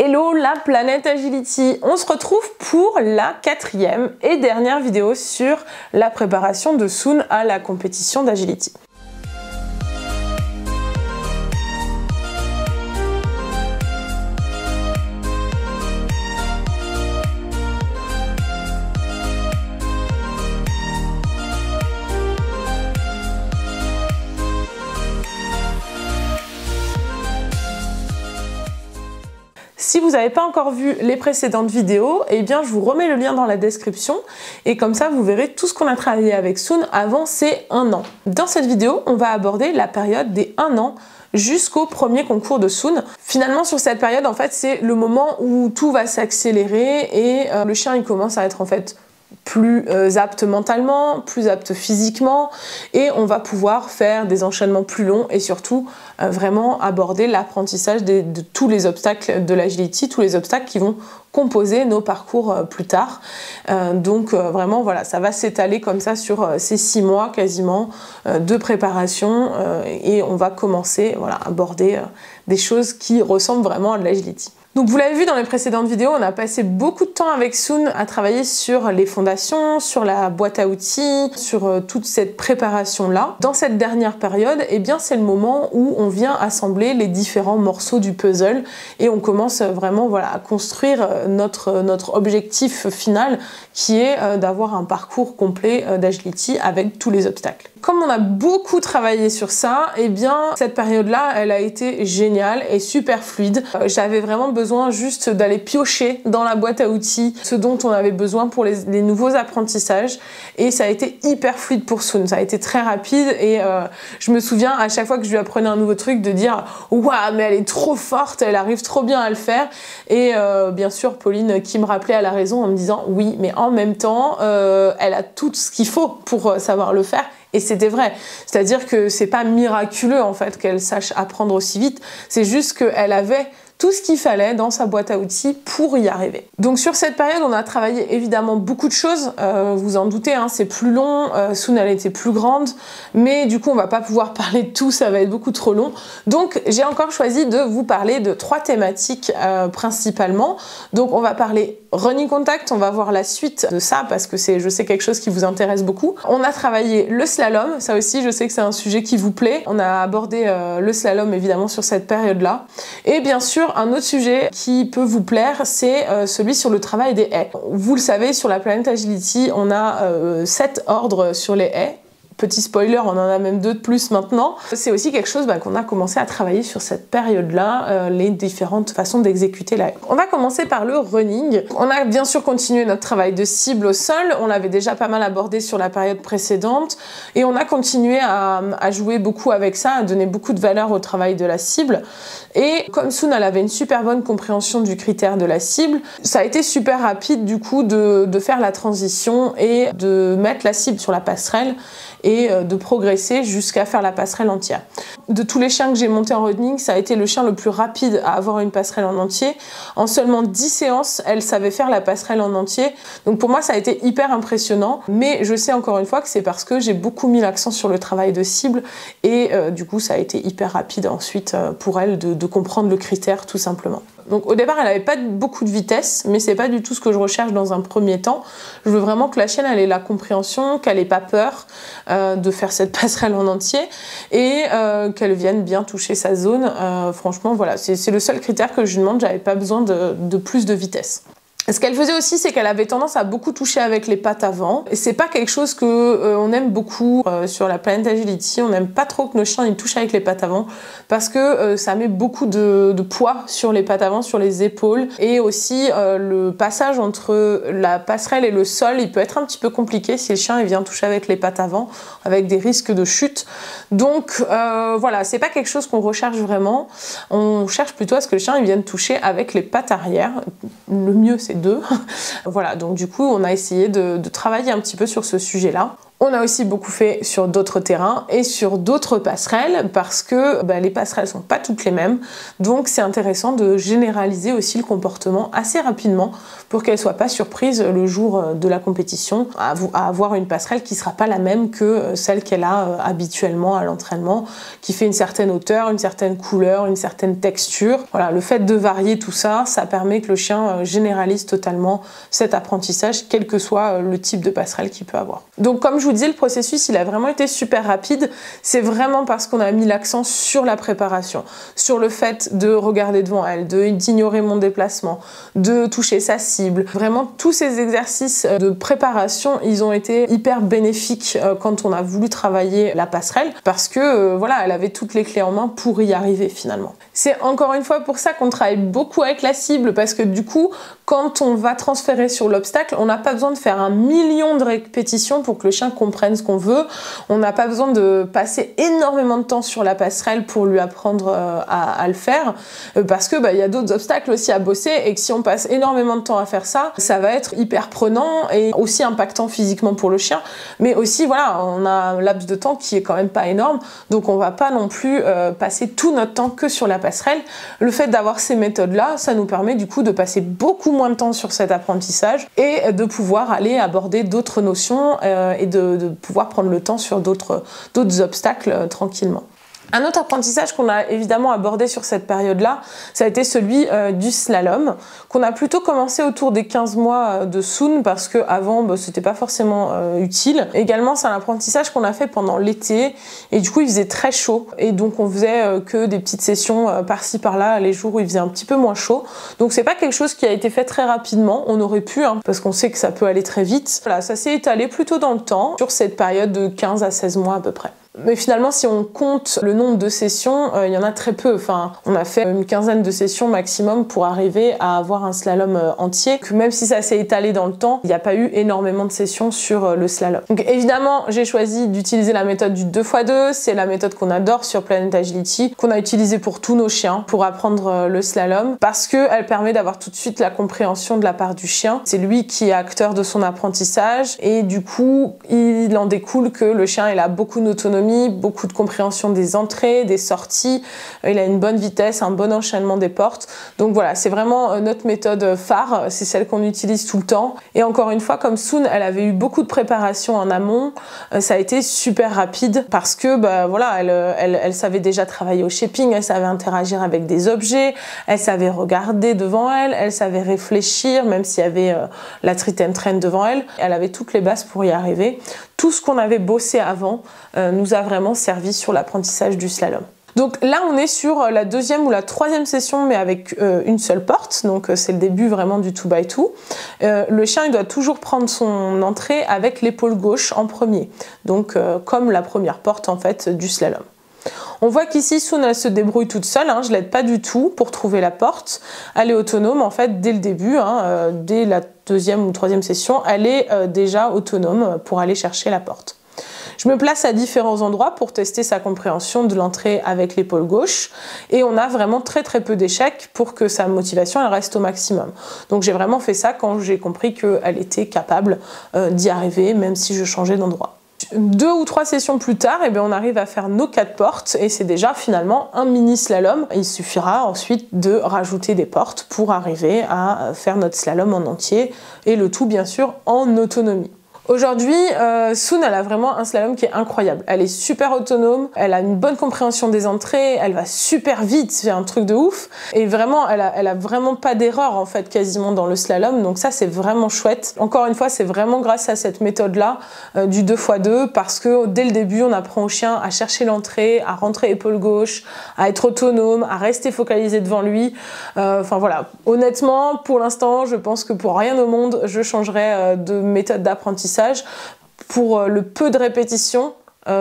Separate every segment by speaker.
Speaker 1: Hello la planète Agility, on se retrouve pour la 4e et dernière vidéo sur la préparation de Soon à la compétition d'Agility. Si vous n'avez pas encore vu les précédentes vidéos, eh bien je vous remets le lien dans la description et comme ça vous verrez tout ce qu'on a travaillé avec Soon avant ces 1 an. Dans cette vidéo, on va aborder la période des 1 an jusqu'au premier concours de Soon. Finalement sur cette période, en fait, c'est le moment où tout va s'accélérer et le chien il commence à être en fait plus apte mentalement, plus apte physiquement et on va pouvoir faire des enchaînements plus longs et surtout vraiment aborder l'apprentissage de tous les obstacles de l'agility, tous les obstacles qui vont composer nos parcours plus tard. Donc vraiment voilà, ça va s'étaler comme ça sur ces 6 mois quasiment de préparation et on va commencer voilà, à aborder des choses qui ressemblent vraiment à de l'agility. Donc vous l'avez vu dans les précédentes vidéos, on a passé beaucoup de temps avec Soon à travailler sur les fondations, sur la boîte à outils, sur toute cette préparation-là. Dans cette dernière période, eh bien c'est le moment où on vient assembler les différents morceaux du puzzle et on commence vraiment voilà, à construire notre objectif final qui est d'avoir un parcours complet d'agility avec tous les obstacles. Comme on a beaucoup travaillé sur ça, eh bien cette période-là, elle a été géniale et super fluide. J'avais vraiment besoin juste d'aller piocher dans la boîte à outils ce dont on avait besoin pour les nouveaux apprentissages et ça a été hyper fluide pour Soon. Ça a été très rapide et je me souviens à chaque fois que je lui apprenais un nouveau truc de dire « Waouh, mais elle est trop forte, elle arrive trop bien à le faire » et bien sûr Pauline qui me rappelait à la raison en me disant « Oui, mais en même temps, elle a tout ce qu'il faut pour savoir le faire ». Et c'était vrai, c'est-à-dire que c'est pas miraculeux en fait qu'elle sache apprendre aussi vite, c'est juste qu'elle avait tout ce qu'il fallait dans sa boîte à outils pour y arriver. Donc sur cette période, on a travaillé évidemment beaucoup de choses, vous en doutez, hein, c'est plus long, Soon elle était plus grande, mais du coup on va pas pouvoir parler de tout, ça va être beaucoup trop long. Donc j'ai encore choisi de vous parler de 3 thématiques principalement. Donc on va parler running contact, on va voir la suite de ça parce que c'est, je sais, quelque chose qui vous intéresse beaucoup. On a travaillé le slalom, ça aussi je sais que c'est un sujet qui vous plaît. On a abordé le slalom évidemment sur cette période-là. Et bien sûr, un autre sujet qui peut vous plaire, c'est celui sur le travail des haies. Vous le savez, sur la planète Agility, on a 7 ordres sur les haies. Petit spoiler, on en a même 2 de plus maintenant. C'est aussi quelque chose qu'on a commencé à travailler sur cette période-là, les différentes façons d'exécuter la haie. On va commencer par le running. On a bien sûr continué notre travail de cible au sol, on l'avait déjà pas mal abordé sur la période précédente, et on a continué à jouer beaucoup avec ça, à donner beaucoup de valeur au travail de la cible. Et comme Soon, elle avait une super bonne compréhension du critère de la cible, ça a été super rapide du coup de faire la transition et de mettre la cible sur la passerelle et de progresser jusqu'à faire la passerelle entière. De tous les chiens que j'ai montés en running, ça a été le chien le plus rapide à avoir une passerelle en entier. En seulement 10 séances, elle savait faire la passerelle en entier. Donc pour moi, ça a été hyper impressionnant. Mais je sais encore une fois que c'est parce que j'ai beaucoup mis l'accent sur le travail de cible et du coup, ça a été hyper rapide ensuite pour elle de comprendre le critère tout simplement. Donc au départ, elle n'avait pas beaucoup de vitesse, mais c'est pas du tout ce que je recherche dans un premier temps. Je veux vraiment que la chienne elle ait la compréhension, qu'elle ait pas peur de faire cette passerelle en entier et qu'elle vienne bien toucher sa zone. Franchement, voilà, c'est le seul critère que je lui demande. J'avais pas besoin de plus de vitesse. Ce qu'elle faisait aussi, c'est qu'elle avait tendance à beaucoup toucher avec les pattes avant. Et c'est pas quelque chose que on aime beaucoup sur la planète Agility. On n'aime pas trop que nos chiens ils touchent avec les pattes avant parce que ça met beaucoup de poids sur les pattes avant, sur les épaules. Et aussi le passage entre la passerelle et le sol, il peut être un petit peu compliqué si le chien il vient toucher avec les pattes avant, avec des risques de chute. Donc voilà, c'est pas quelque chose qu'on recherche vraiment. On cherche plutôt à ce que le chien il vienne toucher avec les pattes arrière. Le mieux c'est 2. Voilà, donc du coup on a essayé de travailler un petit peu sur ce sujet-là. On a aussi beaucoup fait sur d'autres terrains et sur d'autres passerelles parce que les passerelles sont pas toutes les mêmes. Donc c'est intéressant de généraliser aussi le comportement assez rapidement pour qu'elle soit pas surprise le jour de la compétition à avoir une passerelle qui sera pas la même que celle qu'elle a habituellement à l'entraînement, qui fait une certaine hauteur, une certaine couleur, une certaine texture. Voilà, le fait de varier tout ça, ça permet que le chien généralise totalement cet apprentissage, quel que soit le type de passerelle qu'il peut avoir. Donc comme je vous disais, le processus il a vraiment été super rapide. C'est vraiment parce qu'on a mis l'accent sur la préparation, sur le fait de regarder devant elle, d'ignorer mon déplacement, de toucher sa cible. Vraiment tous ces exercices de préparation, ils ont été hyper bénéfiques quand on a voulu travailler la passerelle parce que voilà, elle avait toutes les clés en main pour y arriver finalement. C'est encore une fois pour ça qu'on travaille beaucoup avec la cible parce que du coup, quand on va transférer sur l'obstacle, on n'a pas besoin de faire 1 million de répétitions pour que le chien comprenne ce qu'on veut. On n'a pas besoin de passer énormément de temps sur la passerelle pour lui apprendre à le faire parce que y a d'autres obstacles aussi à bosser et que si on passe énormément de temps à faire ça, ça va être hyper prenant et aussi impactant physiquement pour le chien. Mais aussi, voilà, on a un laps de temps qui est quand même pas énorme, donc on va pas non plus passer tout notre temps que sur la passerelle. Le fait d'avoir ces méthodes-là, ça nous permet du coup de passer beaucoup moins de temps sur cet apprentissage et de pouvoir aller aborder d'autres notions et de pouvoir prendre le temps sur d'autres obstacles tranquillement. Un autre apprentissage qu'on a évidemment abordé sur cette période-là, ça a été celui du slalom, qu'on a plutôt commencé autour des 15 mois de Soon parce qu'avant, c'était pas forcément utile. Également, c'est un apprentissage qu'on a fait pendant l'été et du coup, il faisait très chaud et donc on faisait que des petites sessions par-ci par-là les jours où il faisait un petit peu moins chaud. Donc c'est pas quelque chose qui a été fait très rapidement, on aurait pu parce qu'on sait que ça peut aller très vite. Voilà, ça s'est étalé plutôt dans le temps sur cette période de 15 à 16 mois à peu près. Mais finalement, si on compte le nombre de sessions, il y en a très peu. Enfin, on a fait une quinzaine de sessions maximum pour arriver à avoir un slalom entier. Que même si ça s'est étalé dans le temps, il n'y a pas eu énormément de sessions sur le slalom. Donc évidemment, j'ai choisi d'utiliser la méthode du 2x2. C'est la méthode qu'on adore sur Planet Agility, qu'on a utilisée pour tous nos chiens pour apprendre le slalom, parce qu'elle permet d'avoir tout de suite la compréhension de la part du chien. C'est lui qui est acteur de son apprentissage et du coup, il en découle que le chien il a beaucoup d'autonomie, beaucoup de compréhension des entrées, des sorties, il a une bonne vitesse, un bon enchaînement des portes. Donc voilà, c'est vraiment notre méthode phare, c'est celle qu'on utilise tout le temps. Et encore une fois, comme Soon, elle avait eu beaucoup de préparation en amont, ça a été super rapide parce que voilà, elle savait déjà travailler au shaping, elle savait interagir avec des objets, elle savait regarder devant elle, elle savait réfléchir, même s'il y avait la treat and train devant elle. Elle avait toutes les bases pour y arriver. Tout ce qu'on avait bossé avant nous a vraiment servi sur l'apprentissage du slalom. Donc là, on est sur la deuxième ou la troisième session, mais avec une seule porte. Donc c'est le début vraiment du 2x2. Le chien, il doit toujours prendre son entrée avec l'épaule gauche en premier. Donc comme la première porte en fait du slalom. On voit qu'ici, Soon, elle se débrouille toute seule, je l'aide pas du tout pour trouver la porte. Elle est autonome en fait dès le début, dès la deuxième ou troisième session, elle est déjà autonome pour aller chercher la porte. Je me place à différents endroits pour tester sa compréhension de l'entrée avec l'épaule gauche et on a vraiment très peu d'échecs pour que sa motivation elle reste au maximum. Donc j'ai vraiment fait ça quand j'ai compris qu'elle était capable d'y arriver même si je changeais d'endroit. 2 ou 3 sessions plus tard, on arrive à faire nos 4 portes et c'est déjà finalement un mini slalom. Il suffira ensuite de rajouter des portes pour arriver à faire notre slalom en entier et le tout bien sûr en autonomie. Aujourd'hui, Soon, elle a vraiment un slalom qui est incroyable. Elle est super autonome, elle a une bonne compréhension des entrées, elle va super vite, c'est un truc de ouf. Et vraiment, elle a vraiment pas d'erreur en fait quasiment dans le slalom, donc ça c'est vraiment chouette. Encore une fois, c'est vraiment grâce à cette méthode-là du 2x2 parce que dès le début, on apprend au chien à chercher l'entrée, à rentrer épaule gauche, à être autonome, à rester focalisé devant lui. Enfin voilà, honnêtement, pour l'instant, je pense que pour rien au monde, je changerais de méthode d'apprentissage. Pour le peu de répétitions,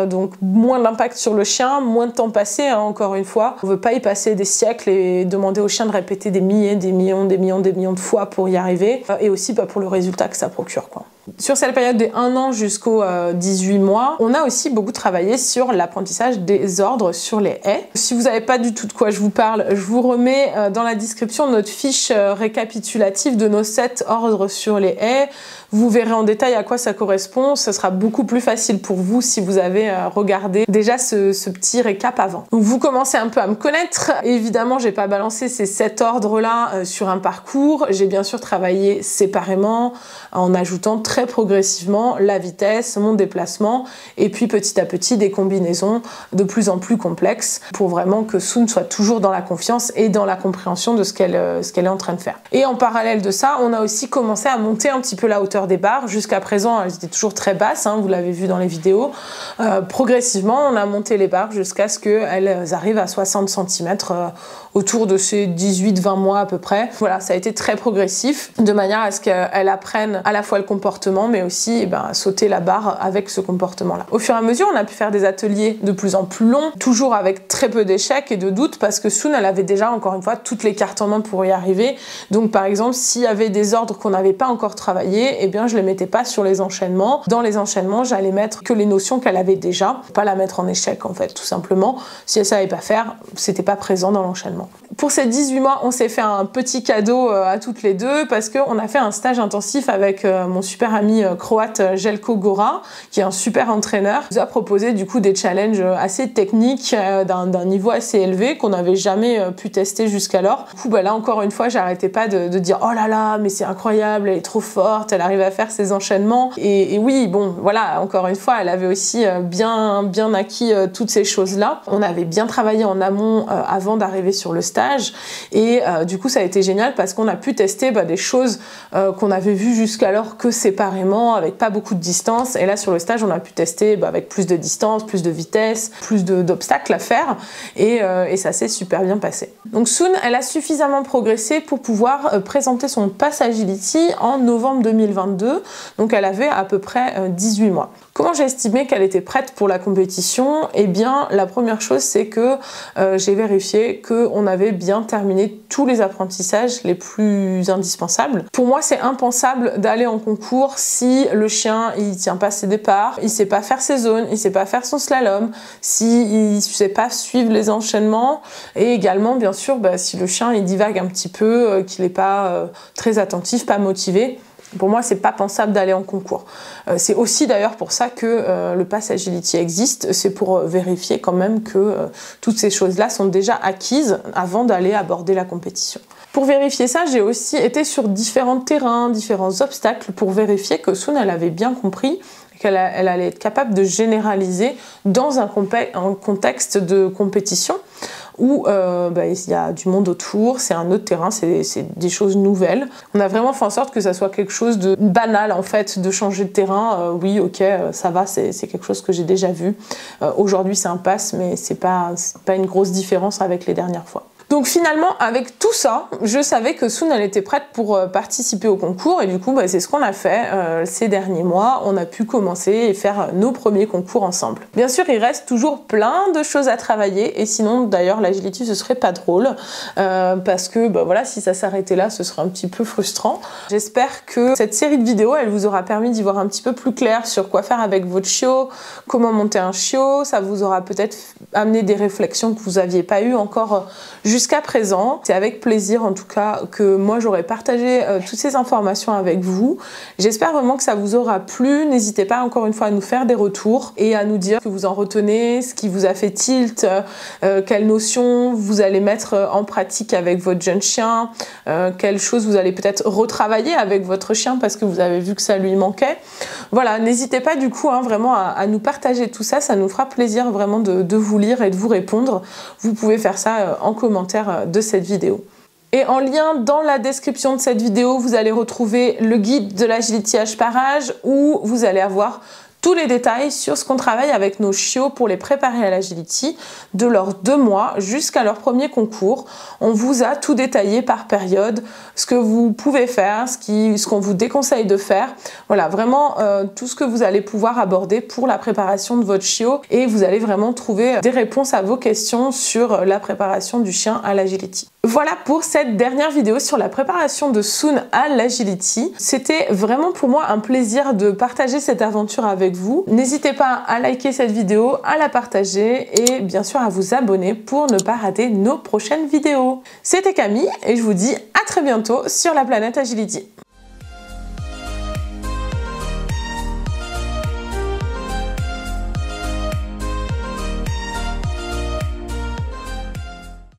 Speaker 1: donc moins d'impact sur le chien, moins de temps passé, encore une fois. On ne veut pas y passer des siècles et demander au chien de répéter des milliers, des millions de fois pour y arriver, et aussi pour le résultat que ça procure, quoi. Sur cette période des 1 an jusqu'aux 18 mois, on a aussi beaucoup travaillé sur l'apprentissage des ordres sur les haies. Si vous n'avez pas du tout de quoi je vous parle, je vous remets dans la description notre fiche récapitulative de nos 7 ordres sur les haies. Vous verrez en détail à quoi ça correspond. Ce sera beaucoup plus facile pour vous si vous avez regardé déjà ce petit récap avant. Donc vous commencez un peu à me connaître. Évidemment, j'ai pas balancé ces 7 ordres-là sur un parcours. J'ai bien sûr travaillé séparément en ajoutant très progressivement la vitesse, mon déplacement et puis petit à petit des combinaisons de plus en plus complexes pour vraiment que Sun soit toujours dans la confiance et dans la compréhension de ce qu'elle est en train de faire. Et en parallèle de ça, on a aussi commencé à monter un petit peu la hauteur des barres. Jusqu'à présent, elles étaient toujours très basses, hein, vous l'avez vu dans les vidéos. Progressivement, on a monté les barres jusqu'à ce qu'elles arrivent à 60 cm autour de ces 18-20 mois à peu près. Voilà, ça a été très progressif, de manière à ce qu'elle apprenne à la fois le comportement, mais aussi sauter la barre avec ce comportement-là. Au fur et à mesure, on a pu faire des ateliers de plus en plus longs, toujours avec très peu d'échecs et de doutes, parce que Sun, elle avait déjà, encore une fois, toutes les cartes en main pour y arriver. Donc, par exemple, s'il y avait des ordres qu'on n'avait pas encore travaillé, eh bien, je les mettais pas sur les enchaînements. Dans les enchaînements, j'allais mettre que les notions qu'elle avait déjà, pas la mettre en échec, en fait, tout simplement. Si elle savait pas faire, c'était pas présent dans l'enchaînement. Pour ces 18 mois, on s'est fait un petit cadeau à toutes les deux parce qu'on a fait un stage intensif avec mon super ami croate Jelko Gora, qui est un super entraîneur. Il nous a proposé du coup des challenges assez techniques d'un niveau assez élevé qu'on n'avait jamais pu tester jusqu'alors. Du coup, là encore une fois, j'arrêtais pas de dire oh là là, mais c'est incroyable, elle est trop forte, elle arrive à faire ses enchaînements. Et oui, bon, voilà, encore une fois, elle avait aussi bien acquis toutes ces choses-là. On avait bien travaillé en amont avant d'arriver sur le stage. Et du coup ça a été génial parce qu'on a pu tester des choses qu'on avait vues jusqu'alors que séparément avec pas beaucoup de distance, et là sur le stage on a pu tester avec plus de distance, plus de vitesse, plus d'obstacles à faire, et ça s'est super bien passé. Donc Sun, elle a suffisamment progressé pour pouvoir présenter son pass Agility en novembre 2022, donc elle avait à peu près 18 mois. Comment j'ai estimé qu'elle était prête pour la compétition? Eh bien, la première chose, c'est que j'ai vérifié qu'on avait bien terminé tous les apprentissages les plus indispensables. Pour moi, c'est impensable d'aller en concours si le chien, il tient pas ses départs, il sait pas faire ses zones, il sait pas faire son slalom, il sait pas suivre les enchaînements, et également, bien sûr, si le chien, il divague un petit peu, qu'il est pas très attentif, pas motivé. Pour moi, c'est pas pensable d'aller en concours. C'est aussi d'ailleurs pour ça que le pass Agility existe, c'est pour vérifier quand même que toutes ces choses-là sont déjà acquises avant d'aller aborder la compétition. Pour vérifier ça, j'ai aussi été sur différents terrains, différents obstacles pour vérifier que Sun, elle avait bien compris qu'elle allait être capable de généraliser dans un contexte de compétition où il y a du monde autour, c'est un autre terrain, c'est des choses nouvelles. On a vraiment fait en sorte que ça soit quelque chose de banal en fait, de changer de terrain. Oui, ok, ça va, c'est quelque chose que j'ai déjà vu. Aujourd'hui c'est un pass, mais c'est pas une grosse différence avec les dernières fois. Donc finalement, avec tout ça, je savais que Sun, elle était prête pour participer au concours, et du coup, c'est ce qu'on a fait ces derniers mois. On a pu commencer et faire nos premiers concours ensemble. Bien sûr, il reste toujours plein de choses à travailler, et sinon, d'ailleurs, l'agility, ce serait pas drôle, parce que, voilà, si ça s'arrêtait là, ce serait un petit peu frustrant. J'espère que cette série de vidéos, elle vous aura permis d'y voir un petit peu plus clair sur quoi faire avec votre chiot, comment monter un chiot. Ça vous aura peut-être amené des réflexions que vous n'aviez pas eues encore jusqu'à présent. C'est avec plaisir en tout cas que moi j'aurais partagé toutes ces informations avec vous. J'espère vraiment que ça vous aura plu. N'hésitez pas encore une fois à nous faire des retours et à nous dire ce que vous en retenez, ce qui vous a fait tilt, quelles notions vous allez mettre en pratique avec votre jeune chien, quelles choses vous allez peut-être retravailler avec votre chien parce que vous avez vu que ça lui manquait. Voilà, n'hésitez pas du coup vraiment à nous partager tout ça, ça nous fera plaisir vraiment de vous lire et de vous répondre. Vous pouvez faire ça en commentaire de cette vidéo. Et en lien dans la description de cette vidéo, vous allez retrouver le guide de l'agility par âge où vous allez avoir tous les détails sur ce qu'on travaille avec nos chiots pour les préparer à l'agility, de leurs 2 mois jusqu'à leur premier concours. On vous a tout détaillé par période, ce que vous pouvez faire, ce qu'on vous déconseille de faire. Voilà, vraiment tout ce que vous allez pouvoir aborder pour la préparation de votre chiot, et vous allez vraiment trouver des réponses à vos questions sur la préparation du chien à l'agility. Voilà pour cette dernière vidéo sur la préparation de Soon à l'Agility. C'était vraiment pour moi un plaisir de partager cette aventure avec vous. N'hésitez pas à liker cette vidéo, à la partager et bien sûr à vous abonner pour ne pas rater nos prochaines vidéos. C'était Camille et je vous dis à très bientôt sur la planète Agility.